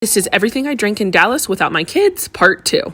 This is Everything I Drank in Dallas Without My Kids, Part 2.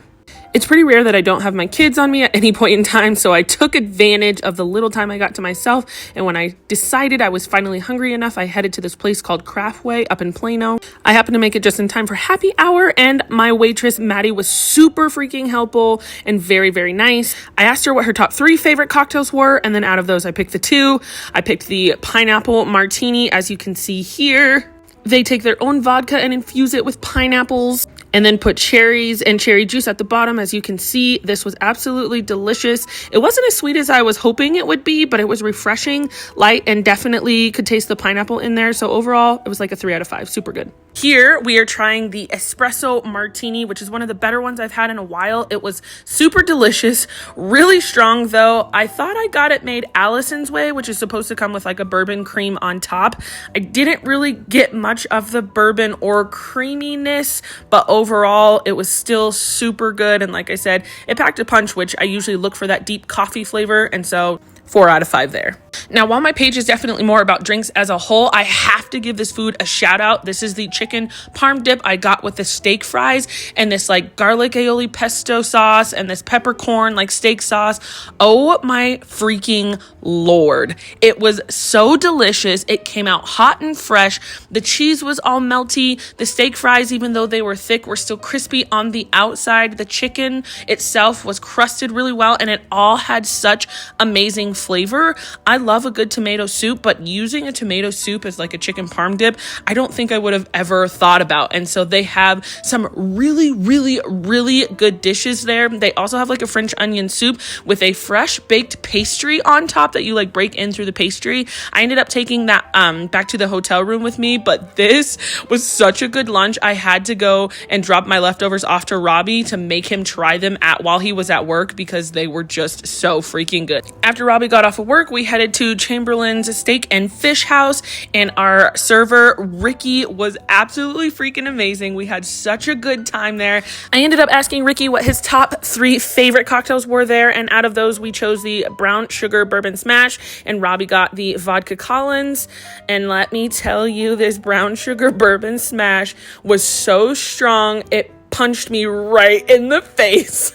It's pretty rare that I don't have my kids on me at any point in time, so I took advantage of the little time I got to myself, and when I decided I was finally hungry enough, I headed to this place called Craftway up in Plano. I happened to make it just in time for happy hour, and my waitress, Maddie, was super freaking helpful and very, very nice. I asked her what her top 3 favorite cocktails were, and then out of those, I picked the 2. I picked the pineapple martini, as you can see here. They take their own vodka and infuse it with pineapples and then put cherries and cherry juice at the bottom. As you can see, this was absolutely delicious. It wasn't as sweet as I was hoping it would be, but it was refreshing, light, and definitely could taste the pineapple in there. So overall, it was like a 3 out of 5. Super good. Here we are trying the espresso martini, which is one of the better ones I've had in a while. It was super delicious, really strong though. I thought I got it made Allison's way, which is supposed to come with like a bourbon cream on top. I didn't really get much of the bourbon or creaminess, but overall it was still super good. And like I said, it packed a punch, which I usually look for that deep coffee flavor. And so 4 out of 5 there. Now, while my page is definitely more about drinks as a whole, I have to give this food a shout out. This is the chicken parm dip I got with the steak fries and this like garlic aioli pesto sauce and this peppercorn like steak sauce. Oh my freaking Lord. It was so delicious. It came out hot and fresh. The cheese was all melty. The steak fries, even though they were thick, were still crispy on the outside. The chicken itself was crusted really well and it all had such amazing flavor. I love a good tomato soup, but using a tomato soup as like a chicken parm dip, I don't think I would have ever thought about. And so they have some really, really, really good dishes there. They also have like a French onion soup with a fresh baked pastry on top that you like break in through the pastry. I ended up taking that back to the hotel room with me, but this was such a good lunch. I had to go and drop my leftovers off to Robbie to make him try them while he was at work because they were just so freaking good. After Robbie got off of work, we headed to Chamberlain's Steak and Fish House, and our server Ricky was absolutely freaking amazing. We had such a good time there. I ended up asking Ricky what his top 3 favorite cocktails were there, and out of those we chose the brown sugar bourbon smash, and Robbie got the vodka Collins. And let me tell you, this brown sugar bourbon smash was so strong, it punched me right in the face.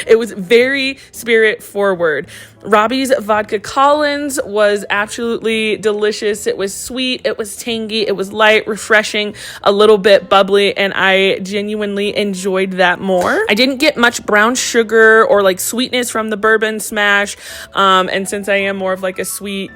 It was very spirit forward. Robbie's vodka Collins was absolutely delicious. It was sweet, it was tangy, it was light, refreshing, a little bit bubbly, and I genuinely enjoyed that more. I didn't get much brown sugar or like sweetness from the bourbon smash, and since I am more of like a sweet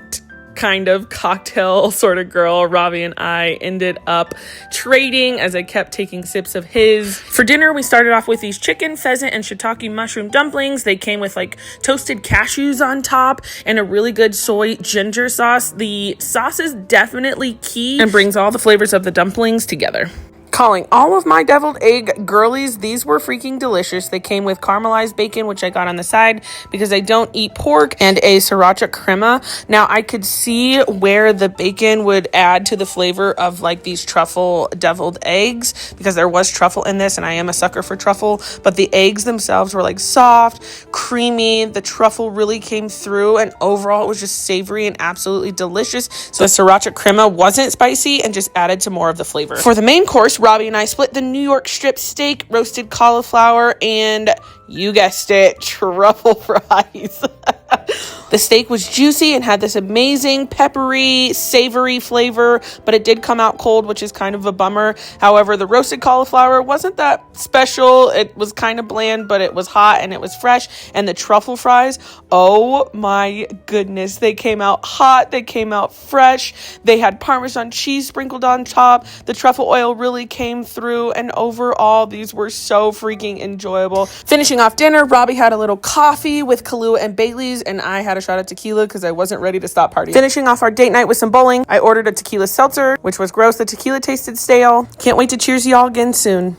kind of cocktail sort of girl, Robbie and I ended up trading as I kept taking sips of his. For dinner, we started off with these chicken, pheasant, and shiitake mushroom dumplings. They came with like toasted cashews on top and a really good soy ginger sauce. The sauce is definitely key and brings all the flavors of the dumplings together. Calling all of my deviled egg girlies, these were freaking delicious. They came with caramelized bacon, which I got on the side because I don't eat pork, and a sriracha crema. Now, I could see where the bacon would add to the flavor of like these truffle deviled eggs because there was truffle in this, and I am a sucker for truffle, but the eggs themselves were like soft, creamy. The truffle really came through, and overall it was just savory and absolutely delicious. So the sriracha crema wasn't spicy and just added to more of the flavor. For the main course, Robbie and I split the New York strip steak, roasted cauliflower, and you guessed it, truffle fries. The steak was juicy and had this amazing peppery, savory flavor, but it did come out cold, which is kind of a bummer. However, the roasted cauliflower wasn't that special. It was kind of bland, but it was hot and it was fresh. And the truffle fries, oh my goodness, they came out hot, they came out fresh. They had Parmesan cheese sprinkled on top. The truffle oil really came through, and overall, these were so freaking enjoyable. Finishing off dinner, Robbie had a little coffee with Kahlua and Bailey's, and I had a shot of tequila because I wasn't ready to stop partying. Finishing off our date night with some bowling, I ordered a tequila seltzer, which was gross. The tequila tasted stale. Can't wait to cheers y'all again soon.